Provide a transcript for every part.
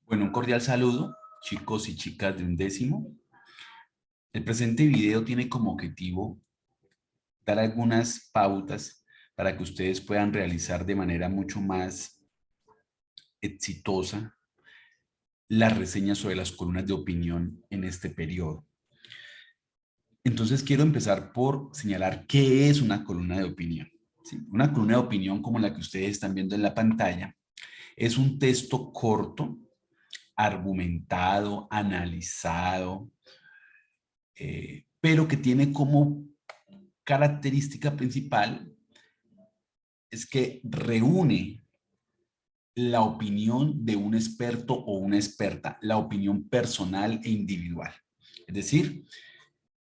Bueno, un cordial saludo, chicos y chicas de undécimo. El presente video tiene como objetivo dar algunas pautas para que ustedes puedan realizar de manera mucho más exitosa las reseñas sobre las columnas de opinión en este periodo. Entonces quiero empezar por señalar qué es una columna de opinión. ¿Sí? Una columna de opinión como la que ustedes están viendo en la pantalla es un texto corto, argumentado, analizado, pero que tiene como característica principal es que reúne la opinión de un experto o una experta, la opinión personal e individual. Es decir,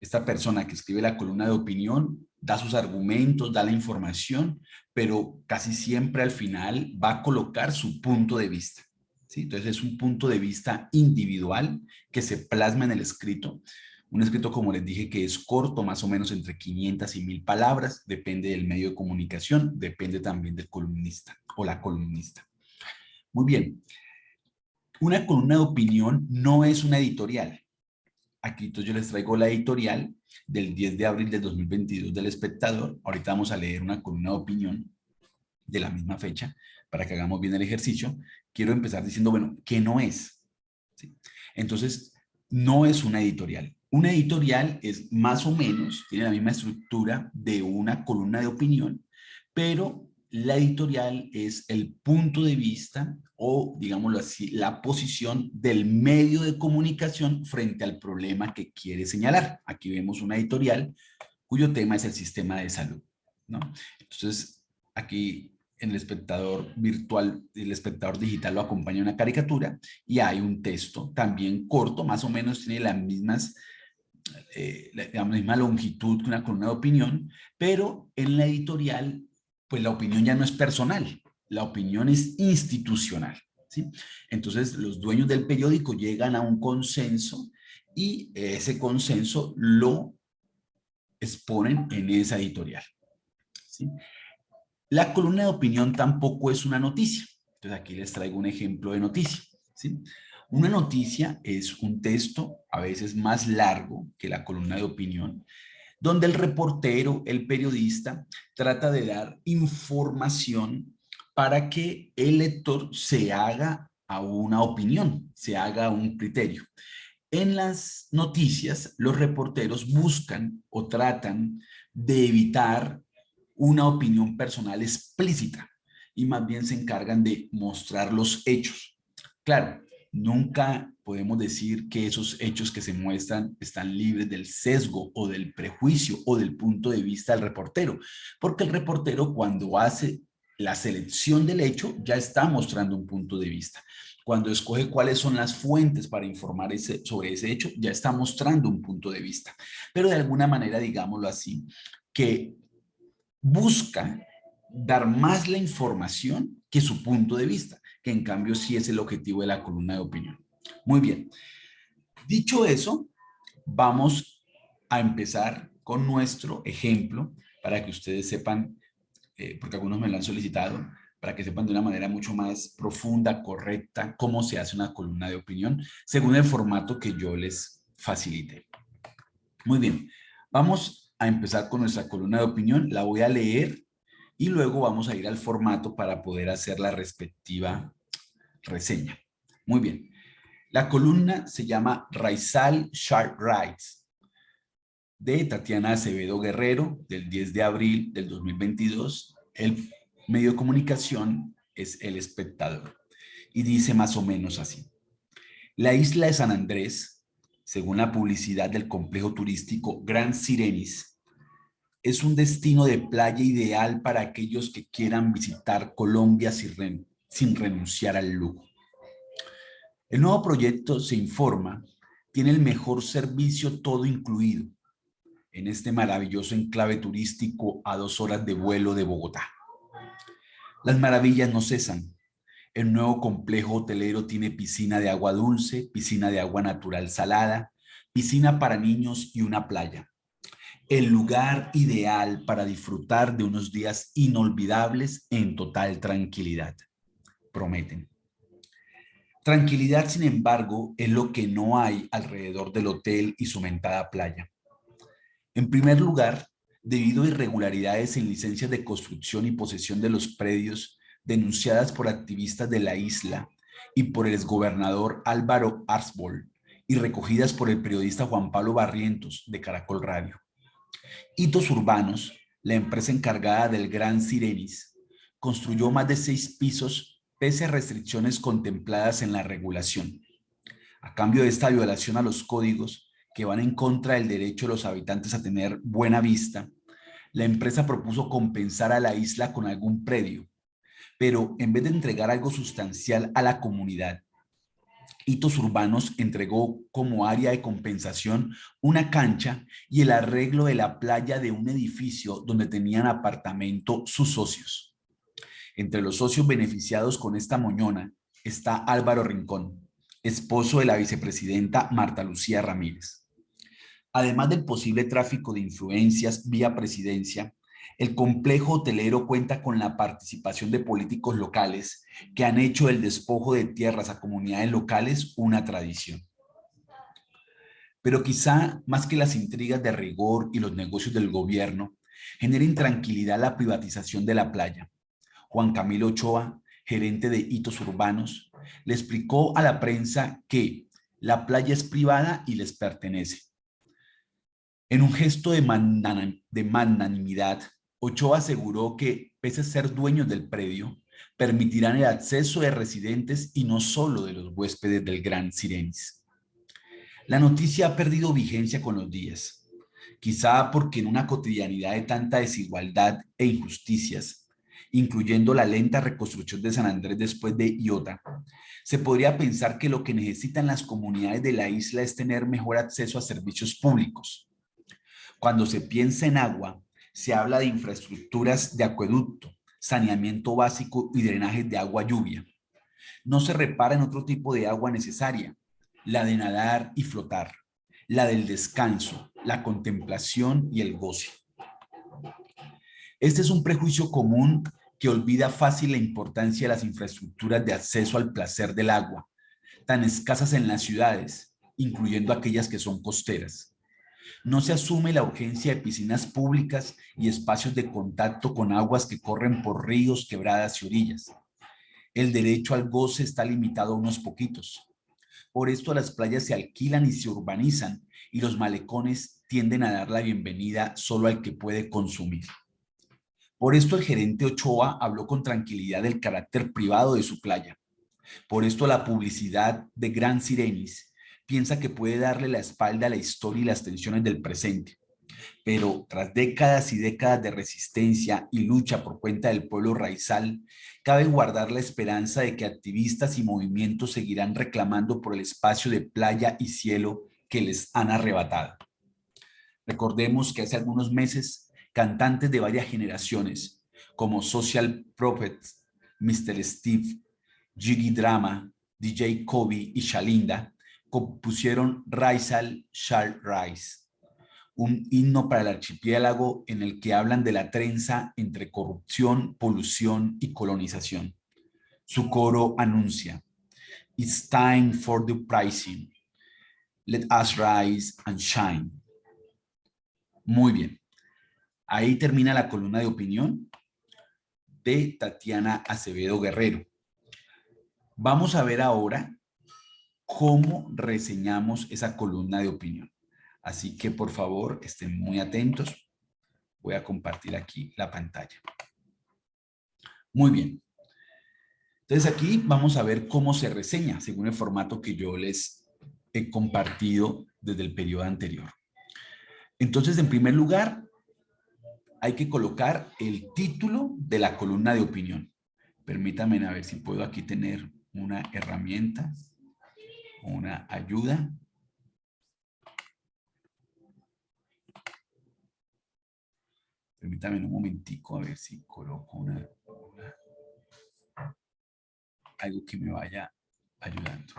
esta persona que escribe la columna de opinión da sus argumentos, da la información, pero casi siempre al final va a colocar su punto de vista. ¿Sí? Entonces es un punto de vista individual que se plasma en el escrito. Un escrito, como les dije, que es corto, más o menos entre 500 y 1000 palabras, depende del medio de comunicación, depende también del columnista o la columnista. Muy bien, una columna de opinión no es una editorial. Aquí entonces yo les traigo la editorial del 10 de abril del 2022 del Espectador. Ahorita vamos a leer una columna de opinión de la misma fecha para que hagamos bien el ejercicio. Quiero empezar diciendo, bueno, ¿qué no es? ¿Sí? Entonces, no es una editorial. Una editorial es más o menos, tiene la misma estructura de una columna de opinión, pero la editorial es el punto de vista o, digámoslo así, la posición del medio de comunicación frente al problema que quiere señalar. Aquí vemos una editorial cuyo tema es el sistema de salud, ¿no? Entonces, aquí en el espectador virtual, el espectador digital lo acompaña una caricatura y hay un texto también corto, más o menos tiene las mismas, la misma longitud que una columna de opinión, pero en la editorial, pues la opinión ya no es personal, la opinión es institucional, ¿sí? Entonces, los dueños del periódico llegan a un consenso y ese consenso lo exponen en esa editorial, ¿sí? La columna de opinión tampoco es una noticia. Entonces aquí les traigo un ejemplo de noticia, ¿sí? Una noticia es un texto a veces más largo que la columna de opinión, donde el reportero, el periodista, trata de dar información para que el lector se haga a una opinión, se haga a un criterio. En las noticias, los reporteros buscan o tratan de evitar una opinión personal explícita y más bien se encargan de mostrar los hechos. Claro, nunca podemos decir que esos hechos que se muestran están libres del sesgo o del prejuicio o del punto de vista del reportero, porque el reportero cuando hace la selección del hecho ya está mostrando un punto de vista. Cuando escoge cuáles son las fuentes para informar sobre ese hecho, ya está mostrando un punto de vista. Pero de alguna manera, digámoslo así, que busca dar más la información que su punto de vista, que en cambio sí es el objetivo de la columna de opinión. Muy bien. Dicho eso, vamos a empezar con nuestro ejemplo para que ustedes sepan, porque algunos me lo han solicitado, para que sepan de una manera mucho más profunda, correcta, cómo se hace una columna de opinión, según el formato que yo les facilite. Muy bien, vamos a empezar con nuestra columna de opinión, la voy a leer y luego vamos a ir al formato para poder hacer la respectiva reseña. Muy bien, la columna se llama Raizal Shark Rights de Tatiana Acevedo Guerrero del 10 de abril del 2022. El medio de comunicación es El Espectador y dice más o menos así. La isla de San Andrés, según la publicidad del complejo turístico Gran Sirenis, es un destino de playa ideal para aquellos que quieran visitar Colombia sin renunciar al lujo. El nuevo proyecto, se informa, tiene el mejor servicio todo incluido en este maravilloso enclave turístico a 2 horas de vuelo de Bogotá. Las maravillas no cesan. El nuevo complejo hotelero tiene piscina de agua dulce, piscina de agua natural salada, piscina para niños y una playa. El lugar ideal para disfrutar de unos días inolvidables en total tranquilidad. Prometen. Tranquilidad, sin embargo, es lo que no hay alrededor del hotel y su mentada playa. En primer lugar, debido a irregularidades en licencias de construcción y posesión de los predios denunciadas por activistas de la isla y por el exgobernador Álvaro Arzbol y recogidas por el periodista Juan Pablo Barrientos de Caracol Radio. Hitos Urbanos, la empresa encargada del Gran Sirenis, construyó más de 6 pisos pese a restricciones contempladas en la regulación. A cambio de esta violación a los códigos que van en contra del derecho de los habitantes a tener buena vista, la empresa propuso compensar a la isla con algún predio, pero en vez de entregar algo sustancial a la comunidad, Hitos Urbanos entregó como área de compensación una cancha y el arreglo de la playa de un edificio donde tenían apartamento sus socios. Entre los socios beneficiados con esta moñona está Álvaro Rincón, esposo de la vicepresidenta Marta Lucía Ramírez. Además del posible tráfico de influencias vía presidencia, el complejo hotelero cuenta con la participación de políticos locales que han hecho el despojo de tierras a comunidades locales una tradición. Pero quizá más que las intrigas de rigor y los negocios del gobierno, genera intranquilidad la privatización de la playa. Juan Camilo Ochoa, gerente de Hitos Urbanos, le explicó a la prensa que la playa es privada y les pertenece. En un gesto de magnanimidad, Ochoa aseguró que, pese a ser dueños del predio, permitirán el acceso de residentes y no solo de los huéspedes del Gran Sirenis. La noticia ha perdido vigencia con los días, quizá porque en una cotidianidad de tanta desigualdad e injusticias, incluyendo la lenta reconstrucción de San Andrés después de Iota, se podría pensar que lo que necesitan las comunidades de la isla es tener mejor acceso a servicios públicos. Cuando se piensa en agua, se habla de infraestructuras de acueducto, saneamiento básico y drenajes de agua lluvia. No se repara en otro tipo de agua necesaria, la de nadar y flotar, la del descanso, la contemplación y el goce. Este es un prejuicio común que olvida fácil la importancia de las infraestructuras de acceso al placer del agua, tan escasas en las ciudades, incluyendo aquellas que son costeras. No se asume la urgencia de piscinas públicas y espacios de contacto con aguas que corren por ríos, quebradas y orillas. El derecho al goce está limitado a unos poquitos. Por esto las playas se alquilan y se urbanizan y los malecones tienden a dar la bienvenida solo al que puede consumir. Por esto el gerente Ochoa habló con tranquilidad del carácter privado de su playa. Por esto la publicidad de Gran Sirenis piensa que puede darle la espalda a la historia y las tensiones del presente. Pero tras décadas y décadas de resistencia y lucha por cuenta del pueblo raizal, cabe guardar la esperanza de que activistas y movimientos seguirán reclamando por el espacio de playa y cielo que les han arrebatado. Recordemos que hace algunos meses, cantantes de varias generaciones, como Social Prophets, Mr. Steve, Jiggy Drama, DJ Kobe y Shalinda, compusieron Raizal Shall Rise, un himno para el archipiélago en el que hablan de la trenza entre corrupción, polución y colonización. Su coro anuncia: It's time for the uprising. Let us rise and shine. Muy bien. Ahí termina la columna de opinión de Tatiana Acevedo Guerrero. Vamos a ver ahora cómo reseñamos esa columna de opinión. Así que por favor estén muy atentos. Voy a compartir aquí la pantalla. Muy bien. Entonces aquí vamos a ver cómo se reseña según el formato que yo les he compartido desde el periodo anterior. Entonces, en primer lugar, hay que colocar el título de la columna de opinión. Permítanme a ver si puedo aquí tener una herramienta, una ayuda. Permítanme un momentico a ver si coloco algo que me vaya ayudando.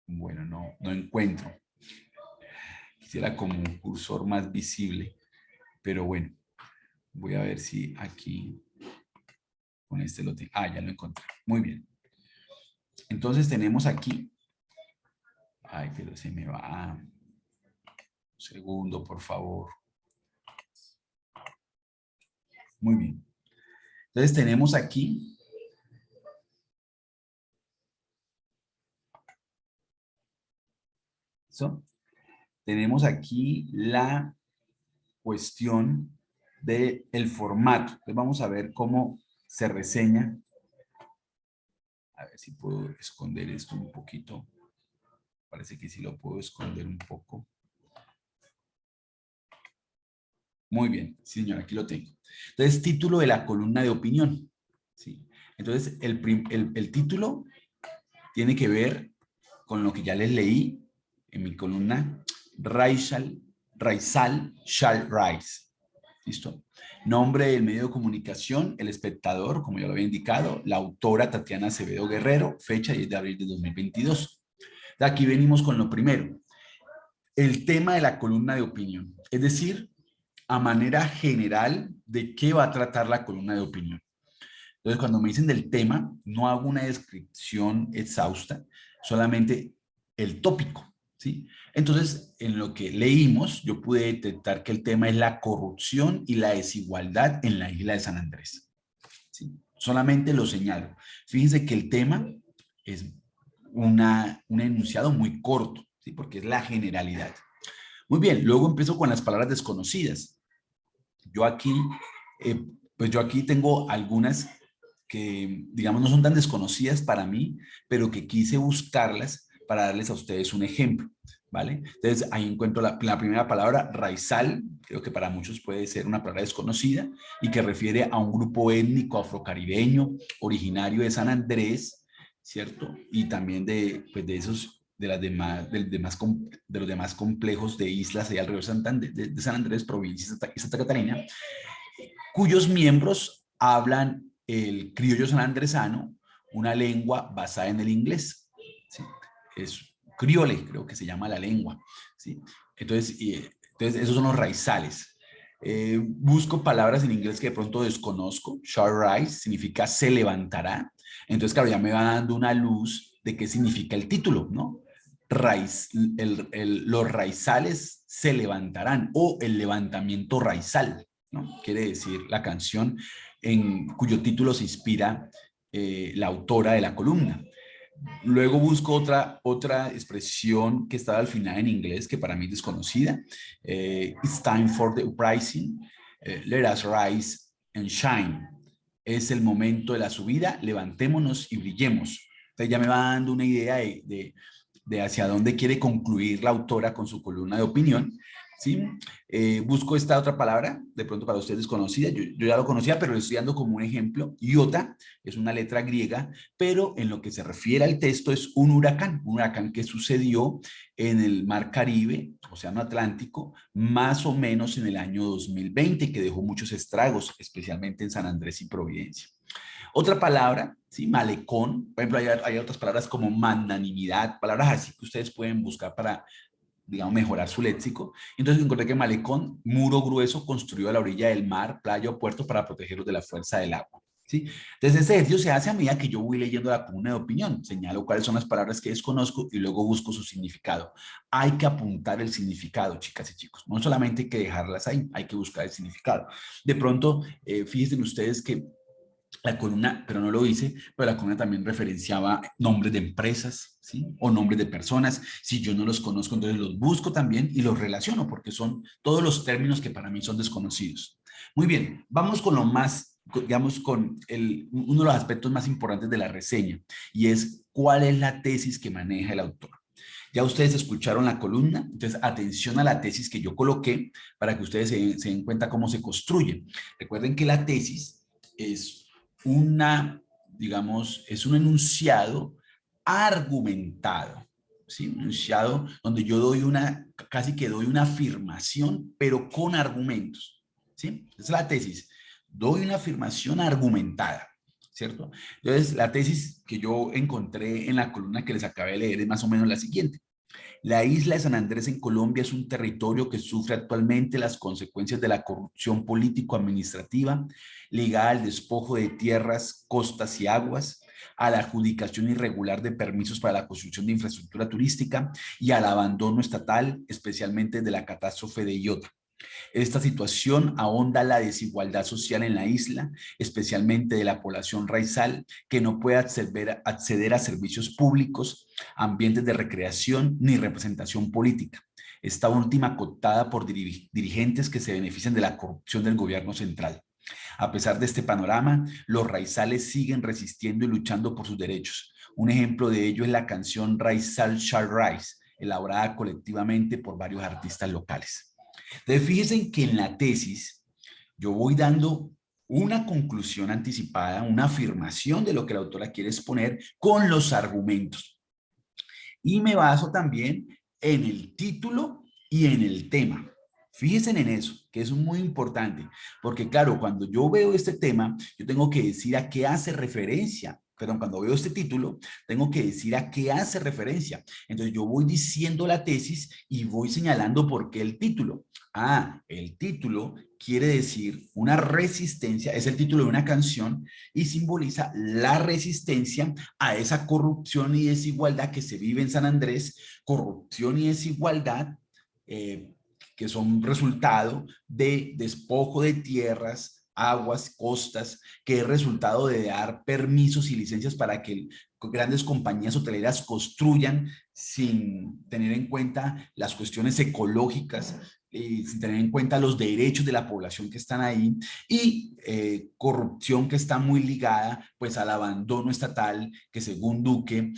Bueno, no encuentro. Quisiera como un cursor más visible, pero bueno, voy a ver si aquí Con este lo tengo. Ah, ya lo encontré. Muy bien. Entonces tenemos aquí. Ay, pero se me va. Un segundo, por favor. Muy bien. Entonces tenemos aquí. ¿So? Tenemos aquí la cuestión del formato. Entonces vamos a ver cómo se reseña. A ver si puedo esconder esto un poquito. Parece que sí lo puedo esconder un poco. Muy bien, sí, señor, aquí lo tengo. Entonces, título de la columna de opinión. ¿Sí? Entonces, el título tiene que ver con lo que ya les leí en mi columna, Raizal shall rise. ¿Listo? Nombre del medio de comunicación, El Espectador, como ya lo había indicado, la autora Tatiana Acevedo Guerrero, fecha 10 de abril de 2022. De aquí venimos con lo primero, el tema de la columna de opinión, es decir, a manera general de qué va a tratar la columna de opinión. Entonces, cuando me dicen del tema, no hago una descripción exhausta, solamente el tópico, ¿sí? Entonces, en lo que leímos, yo pude detectar que el tema es la corrupción y la desigualdad en la isla de San Andrés, ¿sí? Solamente lo señalo. Fíjense que el tema es un enunciado muy corto, ¿sí? Porque es la generalidad. Muy bien, luego empiezo con las palabras desconocidas. Yo aquí, pues yo aquí tengo algunas que, digamos, no son tan desconocidas para mí, pero que quise buscarlas para darles a ustedes un ejemplo, ¿vale? Entonces, ahí encuentro la primera palabra, raizal, creo que para muchos puede ser una palabra desconocida y que refiere a un grupo étnico afrocaribeño originario de San Andrés, ¿cierto? Y también de, pues, de esos de, las demás, de los demás complejos de islas allá alrededor de San Andrés, provincia y Santa Catarina, cuyos miembros hablan el criollo sanandresano, una lengua basada en el inglés. ¿Sí? Es criole, creo que se llama la lengua. ¿Sí? Entonces, esos son los raizales. Busco palabras en inglés que de pronto desconozco. Shall rise significa se levantará. Entonces, claro, ya me va dando una luz de qué significa el título, ¿no? Los raizales se levantarán o el levantamiento raizal, ¿no? Quiere decir la canción en cuyo título se inspira la autora de la columna. Luego busco otra expresión que está al final en inglés, que para mí es desconocida. It's time for the uprising. Let us rise and shine. Es el momento de la subida, levantémonos y brillemos. Entonces ya me va dando una idea de hacia dónde quiere concluir la autora con su columna de opinión. ¿Sí? Busco esta otra palabra, de pronto para ustedes desconocida, yo ya lo conocía, pero lo estoy dando como un ejemplo. Iota es una letra griega, pero en lo que se refiere al texto es un huracán que sucedió en el Mar Caribe, Océano Atlántico, más o menos en el año 2020, que dejó muchos estragos, especialmente en San Andrés y Providencia. Otra palabra, ¿sí? Malecón, por ejemplo, hay otras palabras como magnanimidad, palabras así que ustedes pueden buscar para, digamos, mejorar su léxico. Entonces encontré que malecón, muro grueso construido a la orilla del mar, playa o puerto para protegerlos de la fuerza del agua. ¿Sí? Entonces este ejercicio se hace a medida que yo voy leyendo la columna de opinión, señalo cuáles son las palabras que desconozco y luego busco su significado. Hay que apuntar el significado, chicas y chicos, no solamente hay que dejarlas ahí, hay que buscar el significado. De pronto, fíjense ustedes que la columna, pero no lo hice, pero la columna también referenciaba nombres de empresas, ¿sí? O nombres de personas. Si yo no los conozco, entonces los busco también y los relaciono porque son todos los términos que para mí son desconocidos. Muy bien, vamos con lo más, digamos, con uno de los aspectos más importantes de la reseña y es cuál es la tesis que maneja el autor. Ya ustedes escucharon la columna, entonces atención a la tesis que yo coloqué para que ustedes se den cuenta cómo se construye. Recuerden que la tesis es digamos, es un enunciado argumentado, ¿sí? Un enunciado donde yo doy casi que doy una afirmación, pero con argumentos, ¿sí? Esa es la tesis. Doy una afirmación argumentada, ¿cierto? Entonces, la tesis que yo encontré en la columna que les acabé de leer es más o menos la siguiente. La isla de San Andrés en Colombia es un territorio que sufre actualmente las consecuencias de la corrupción político-administrativa ligada al despojo de tierras, costas y aguas, a la adjudicación irregular de permisos para la construcción de infraestructura turística y al abandono estatal, especialmente de la catástrofe de Iota. Esta situación ahonda la desigualdad social en la isla, especialmente de la población raizal, que no puede acceder a servicios públicos, ambientes de recreación ni representación política. Esta última cooptada por dirigentes que se benefician de la corrupción del gobierno central. A pesar de este panorama, los raizales siguen resistiendo y luchando por sus derechos. Un ejemplo de ello es la canción Raizal Shall Rise, elaborada colectivamente por varios artistas locales. Entonces, fíjense que en la tesis yo voy dando una conclusión anticipada, una afirmación de lo que la autora quiere exponer con los argumentos. Y me baso también en el título y en el tema. Fíjense en eso, que es muy importante, porque claro, cuando yo veo este tema, yo tengo que decir a qué hace referencia. Perdón, cuando veo este título, tengo que decir a qué hace referencia. Entonces yo voy diciendo la tesis y voy señalando por qué el título. Ah, el título quiere decir una resistencia, es el título de una canción y simboliza la resistencia a esa corrupción y desigualdad que se vive en San Andrés, corrupción y desigualdad que son resultado de despojo de tierras, aguas, costas, que es resultado de dar permisos y licencias para que grandes compañías hoteleras construyan sin tener en cuenta las cuestiones ecológicas, sin tener en cuenta los derechos de la población que están ahí y corrupción que está muy ligada pues al abandono estatal que según Duque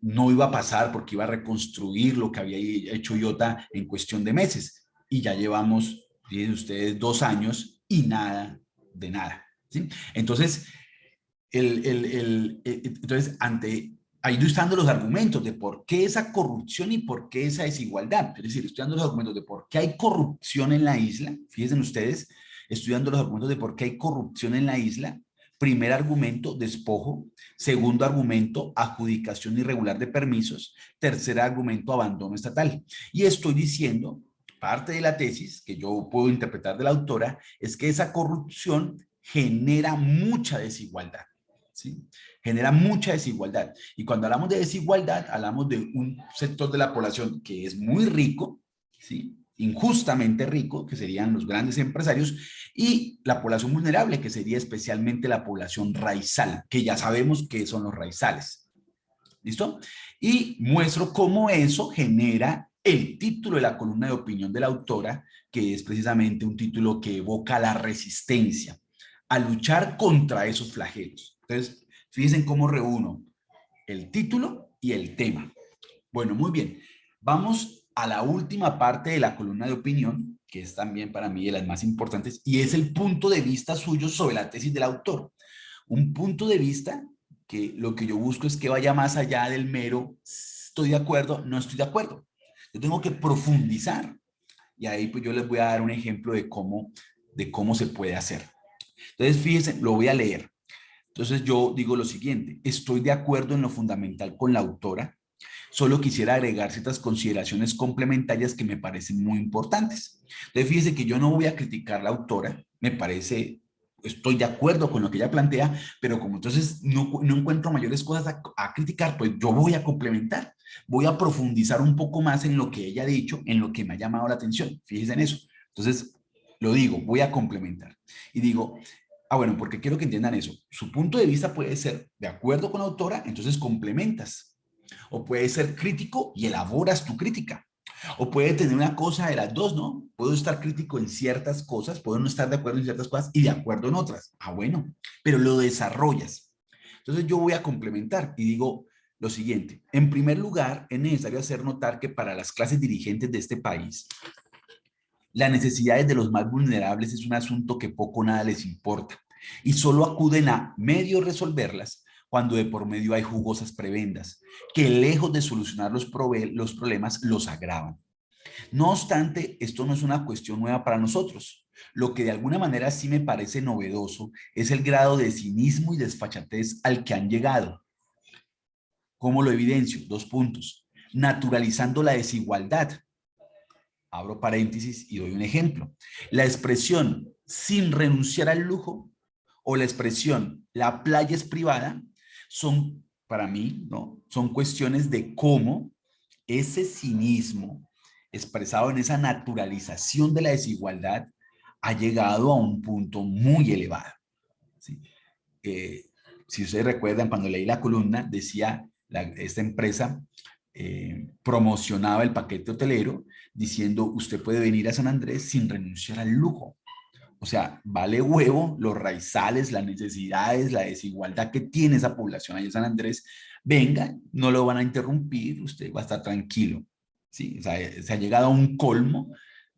no iba a pasar porque iba a reconstruir lo que había hecho Iota en cuestión de meses y ya llevamos, fíjense ustedes, 2 años y nada de nada, ¿sí? Entonces, entonces ante ahí estoy dando los argumentos de por qué esa corrupción y por qué esa desigualdad. Es decir, estoy dando los argumentos de por qué hay corrupción en la isla. Fíjense ustedes, estoy dando los argumentos de por qué hay corrupción en la isla. Primer argumento, despojo. Segundo argumento, adjudicación irregular de permisos. Tercer argumento, abandono estatal. Y estoy diciendo, parte de la tesis que yo puedo interpretar de la autora, es que esa corrupción genera mucha desigualdad. ¿Sí? Genera mucha desigualdad. Y cuando hablamos de desigualdad, hablamos de un sector de la población que es muy rico, ¿sí? Injustamente rico, que serían los grandes empresarios, y la población vulnerable, que sería especialmente la población raizal, que ya sabemos qué son los raizales. ¿Listo? Y muestro cómo eso genera el título de la columna de opinión de la autora, que es precisamente un título que evoca la resistencia, a luchar contra esos flagelos. Entonces, fíjense cómo reúno el título y el tema. Bueno, muy bien. Vamos a la última parte de la columna de opinión, que es también para mí de las más importantes, y es el punto de vista suyo sobre la tesis del autor. Un punto de vista que lo que yo busco es que vaya más allá del mero estoy de acuerdo, no estoy de acuerdo. Yo tengo que profundizar. Y ahí pues yo les voy a dar un ejemplo de cómo se puede hacer. Entonces, fíjense, lo voy a leer. Entonces yo digo lo siguiente, estoy de acuerdo en lo fundamental con la autora, solo quisiera agregar ciertas consideraciones complementarias que me parecen muy importantes. Entonces fíjense que yo no voy a criticar a la autora, me parece, estoy de acuerdo con lo que ella plantea, pero como entonces no encuentro mayores cosas a criticar, pues yo voy a complementar, voy a profundizar un poco más en lo que ella ha dicho, en lo que me ha llamado la atención, fíjense en eso. Entonces, lo digo, voy a complementar. Y digo, bueno, porque quiero que entiendan eso. Su punto de vista puede ser de acuerdo con la autora, entonces complementas. O puede ser crítico y elaboras tu crítica. O puede tener una cosa de las dos, ¿no? Puedo estar crítico en ciertas cosas, puedo no estar de acuerdo en ciertas cosas y de acuerdo en otras. Bueno, pero lo desarrollas. Entonces yo voy a complementar y digo lo siguiente. En primer lugar, es necesario hacer notar que para las clases dirigentes de este país, las necesidades de los más vulnerables es un asunto que poco o nada les importa y solo acuden a medio resolverlas cuando de por medio hay jugosas prebendas que lejos de solucionar los problemas los agravan. No obstante, esto no es una cuestión nueva para nosotros. Lo que de alguna manera sí me parece novedoso es el grado de cinismo y desfachatez al que han llegado. ¿Cómo lo evidencio? 2 puntos. naturalizando la desigualdad. Abro paréntesis y doy un ejemplo. La expresión sin renunciar al lujo o la expresión la playa es privada son, para mí, ¿no? Son cuestiones de cómo ese cinismo expresado en esa naturalización de la desigualdad ha llegado a un punto muy elevado. ¿Sí? Si ustedes recuerdan, cuando leí la columna, decía esta empresa promocionaba el paquete hotelero diciendo usted puede venir a San Andrés sin renunciar al lujo. O sea, vale huevo los raizales, las necesidades, la desigualdad que tiene esa población allá en San Andrés. Venga, no lo van a interrumpir, usted va a estar tranquilo. ¿Sí? O sea, se ha llegado a un colmo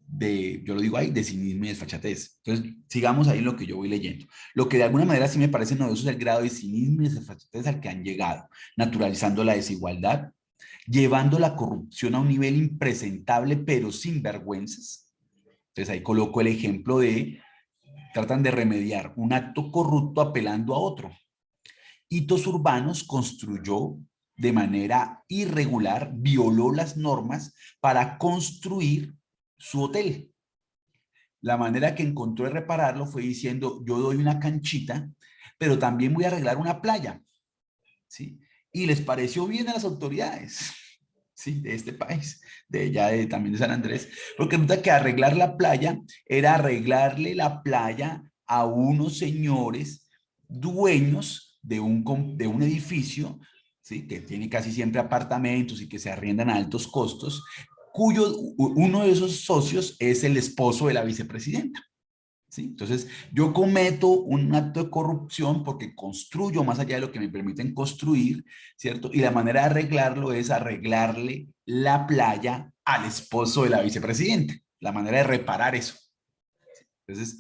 de, yo lo digo ahí, de cinismo y desfachatez. Entonces, sigamos ahí lo que yo voy leyendo. Lo que de alguna manera sí me parece novedoso es el grado de cinismo y desfachatez al que han llegado, naturalizando la desigualdad, llevando la corrupción a un nivel impresentable, pero sin vergüenzas. Entonces ahí coloco el ejemplo de, tratan de remediar un acto corrupto apelando a otro. Hitos Urbanos construyó de manera irregular, violó las normas para construir su hotel. La manera que encontró de repararlo fue diciendo, yo doy una canchita, pero también voy a arreglar una playa. ¿Sí? Y les pareció bien a las autoridades, ¿sí? De este país, de allá también de San Andrés, porque resulta que arreglar la playa era arreglarle la playa a unos señores dueños de un edificio, ¿sí? Que tiene casi siempre apartamentos y que se arriendan a altos costos, cuyo uno de esos socios es el esposo de la vicepresidenta. ¿Sí? Entonces, yo cometo un acto de corrupción porque construyo más allá de lo que me permiten construir, ¿cierto? Y la manera de arreglarlo es arreglarle la playa al esposo de la vicepresidenta, la manera de reparar eso. Entonces,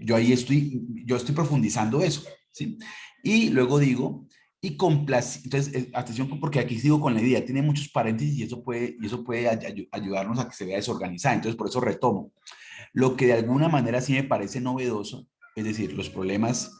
yo estoy profundizando eso, ¿sí? Y luego digo, entonces, atención, porque aquí sigo con la idea, tiene muchos paréntesis y eso puede ayudarnos a que se vea desorganizada, entonces por eso retomo. Lo que de alguna manera sí me parece novedoso, es decir, los problemas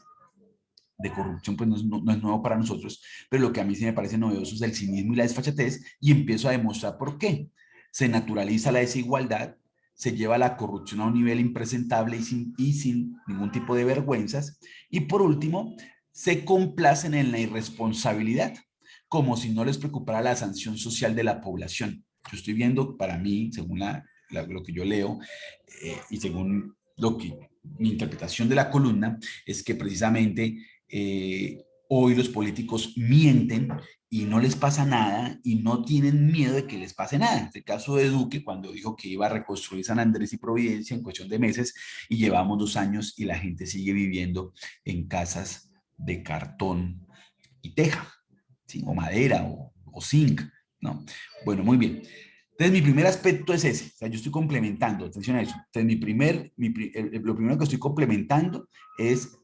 de corrupción pues no es nuevo para nosotros, pero lo que a mí sí me parece novedoso es el cinismo y la desfachatez y empiezo a demostrar por qué. Se naturaliza la desigualdad, se lleva la corrupción a un nivel impresentable y sin ningún tipo de vergüenzas y por último, se complacen en la irresponsabilidad, como si no les preocupara la sanción social de la población. Yo estoy viendo, para mí, según lo que yo leo, y según lo que mi interpretación de la columna, es que precisamente hoy los políticos mienten y no les pasa nada y no tienen miedo de que les pase nada. En el caso de Duque, cuando dijo que iba a reconstruir San Andrés y Providencia en cuestión de meses y llevamos 2 años y la gente sigue viviendo en casas de cartón y teja, ¿sí? O madera o zinc, ¿no? Bueno, muy bien. Entonces, mi primer aspecto es ese. O sea, yo estoy complementando, atención a eso. Entonces, lo primero que estoy complementando es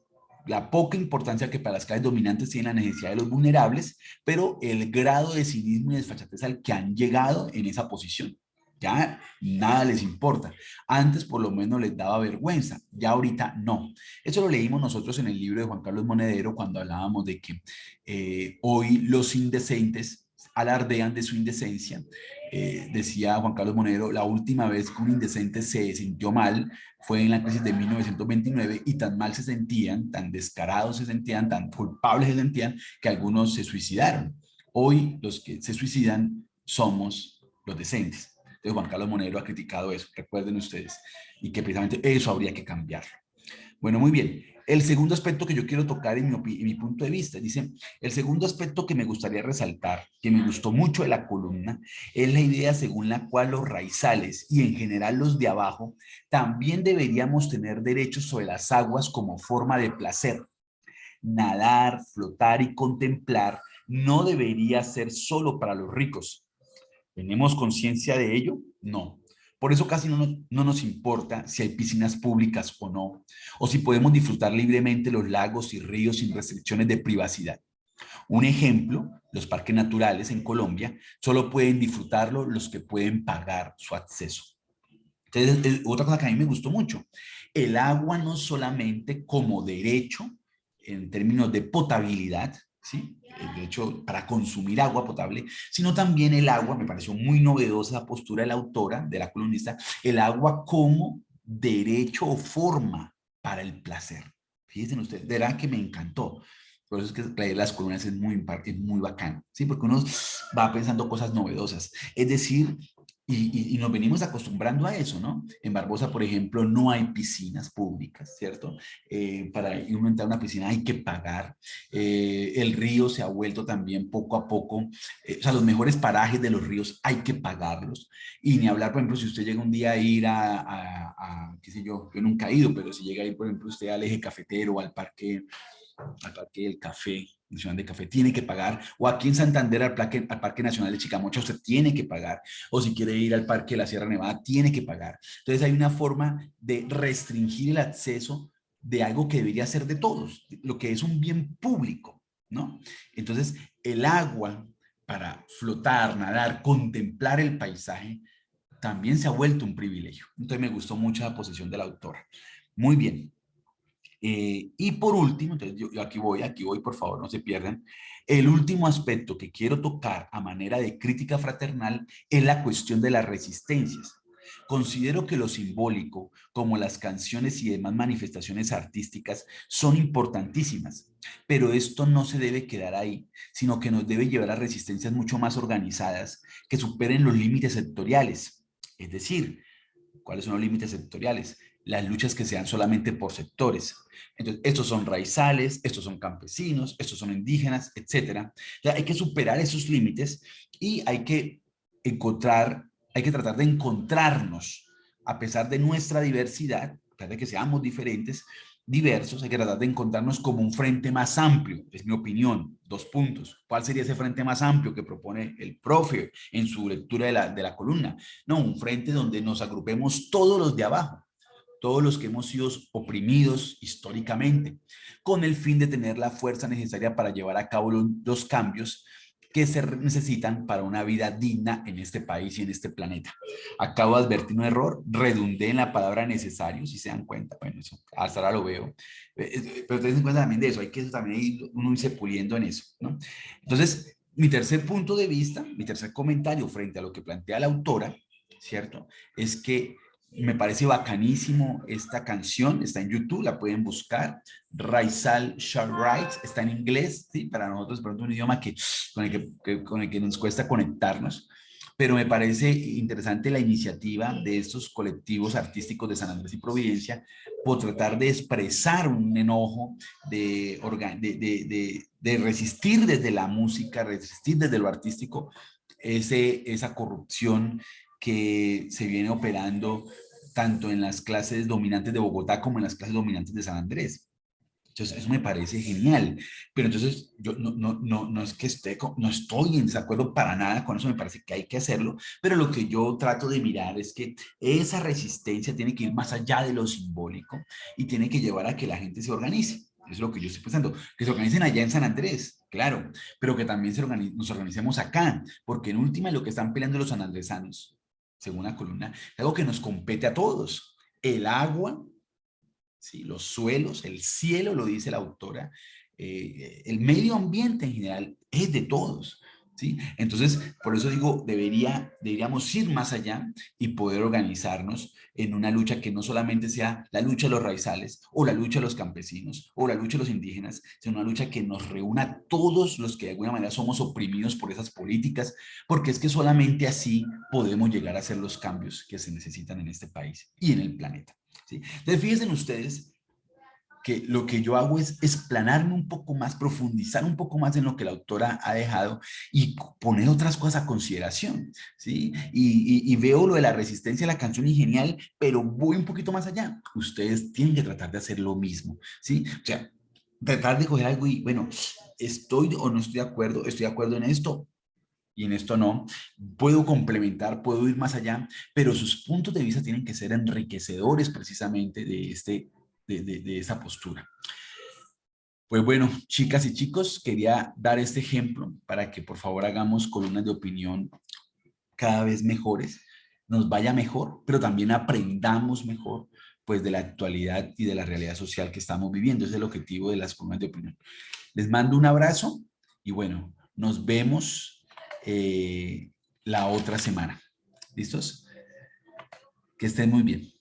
la poca importancia que para las clases dominantes tienen la necesidad de los vulnerables, pero el grado de cinismo y desfachatez al que han llegado en esa posición. Ya nada les importa. Antes por lo menos les daba vergüenza, ya ahorita no. Eso lo leímos nosotros en el libro de Juan Carlos Monedero cuando hablábamos de que hoy los indecentes alardean de su indecencia. Decía Juan Carlos Monedero, la última vez que un indecente se sintió mal fue en la crisis de 1929 y tan mal se sentían, tan descarados se sentían, tan culpables se sentían que algunos se suicidaron. Hoy los que se suicidan somos los decentes. Entonces Juan Carlos Monedero ha criticado eso, recuerden ustedes, y que precisamente eso habría que cambiarlo. Bueno, muy bien. El segundo aspecto que yo quiero tocar en mi punto de vista, dice, el segundo aspecto que me gustaría resaltar, que me gustó mucho de la columna, es la idea según la cual los raizales y en general los de abajo también deberíamos tener derechos sobre las aguas como forma de placer. Nadar, flotar y contemplar no debería ser solo para los ricos. ¿Tenemos conciencia de ello? No. Por eso casi no nos importa si hay piscinas públicas o no, o si podemos disfrutar libremente los lagos y ríos sin restricciones de privacidad. Un ejemplo, los parques naturales en Colombia solo pueden disfrutarlo los que pueden pagar su acceso. Entonces, otra cosa que a mí me gustó mucho, el agua no solamente como derecho en términos de potabilidad, ¿sí? De hecho, para consumir agua potable, sino también el agua, me pareció muy novedosa la postura de la autora, de la columnista, el agua como derecho o forma para el placer. Fíjense ustedes, de verdad que me encantó. Por eso es que leer las columnas es muy bacano, ¿sí? Porque uno va pensando cosas novedosas. Es decir, y nos venimos acostumbrando a eso, ¿no? En Barbosa, por ejemplo, no hay piscinas públicas, ¿cierto? Para uno entrar a una piscina hay que pagar. El río se ha vuelto también poco a poco, o sea, los mejores parajes de los ríos hay que pagarlos. Y ni hablar, por ejemplo, si usted llega un día a ir qué sé yo nunca he ido, pero si llega a ir, por ejemplo, usted al eje cafetero, al Parque del Café, Nacional de Café, tiene que pagar, o aquí en Santander al Parque Nacional de Chicamocha, usted tiene que pagar, o si quiere ir al Parque de la Sierra Nevada, tiene que pagar. Entonces hay una forma de restringir el acceso de algo que debería ser de todos, lo que es un bien público, ¿no? Entonces, el agua para flotar, nadar, contemplar el paisaje, también se ha vuelto un privilegio. Entonces me gustó mucho la posición de la autora. Muy bien. Y por último, entonces yo aquí voy, por favor, no se pierdan. El último aspecto que quiero tocar a manera de crítica fraternal es la cuestión de las resistencias. Considero que lo simbólico, como las canciones y demás manifestaciones artísticas, son importantísimas, pero esto no se debe quedar ahí, sino que nos debe llevar a resistencias mucho más organizadas que superen los límites sectoriales. Es decir, ¿cuáles son los límites sectoriales? Las luchas que sean solamente por sectores. Entonces, estos son raizales, estos son campesinos, estos son indígenas, etcétera. Ya hay que superar esos límites y hay que tratar de encontrarnos, a pesar de nuestra diversidad, a pesar de que seamos diferentes, diversos, hay que tratar de encontrarnos como un frente más amplio, es mi opinión. Dos puntos. ¿Cuál sería ese frente más amplio que propone el profe en su lectura de la columna? No, un frente donde nos agrupemos todos los de abajo, todos los que hemos sido oprimidos históricamente, con el fin de tener la fuerza necesaria para llevar a cabo los cambios que se necesitan para una vida digna en este país y en este planeta. Acabo de advertir un error, redundé en la palabra necesario, si se dan cuenta, bueno, eso hasta ahora lo veo, pero ustedes se cuenta también de eso, hay que también uno irse puliendo en eso, ¿no? Entonces, mi tercer punto de vista, mi tercer comentario frente a lo que plantea la autora, ¿cierto? Es que me parece bacanísimo esta canción, está en YouTube, la pueden buscar. Raizal Short Rights, está en inglés, ¿sí? Para nosotros, por ejemplo, un idioma con el que nos cuesta conectarnos. Pero me parece interesante la iniciativa de estos colectivos artísticos de San Andrés y Providencia por tratar de expresar un enojo, de resistir desde la música, resistir desde lo artístico, esa corrupción que se viene operando tanto en las clases dominantes de Bogotá como en las clases dominantes de San Andrés. Entonces, eso me parece genial. Pero entonces, yo no es que no estoy en desacuerdo para nada con eso, me parece que hay que hacerlo, pero lo que yo trato de mirar es que esa resistencia tiene que ir más allá de lo simbólico y tiene que llevar a que la gente se organice. Eso es lo que yo estoy pensando, que se organicen allá en San Andrés, claro, pero que también nos organicemos acá, porque en última lo que están peleando los sanandresanos, según la columna, es algo que nos compete a todos. El agua, ¿sí? Los suelos, el cielo, lo dice la autora, el medio ambiente en general es de todos. ¿Sí? Entonces, por eso digo, deberíamos ir más allá y poder organizarnos en una lucha que no solamente sea la lucha de los raizales o la lucha de los campesinos o la lucha de los indígenas, sino una lucha que nos reúna a todos los que de alguna manera somos oprimidos por esas políticas, porque es que solamente así podemos llegar a hacer los cambios que se necesitan en este país y en el planeta. ¿Sí? Entonces, fíjense ustedes que lo que yo hago es explanarme un poco más, profundizar un poco más en lo que la autora ha dejado y poner otras cosas a consideración, ¿sí? Y veo lo de la resistencia a la canción y genial, pero voy un poquito más allá. Ustedes tienen que tratar de hacer lo mismo, ¿sí? O sea, tratar de coger algo y, bueno, estoy o no estoy de acuerdo en esto, y en esto no, puedo complementar, puedo ir más allá, pero sus puntos de vista tienen que ser enriquecedores precisamente de esa postura. Pues bueno, chicas y chicos, quería dar este ejemplo para que por favor hagamos columnas de opinión cada vez mejores, nos vaya mejor, pero también aprendamos mejor pues de la actualidad y de la realidad social que estamos viviendo. Ese es el objetivo de las columnas de opinión. Les mando un abrazo Y bueno, nos vemos la otra semana. ¿Listos? Que estén muy bien.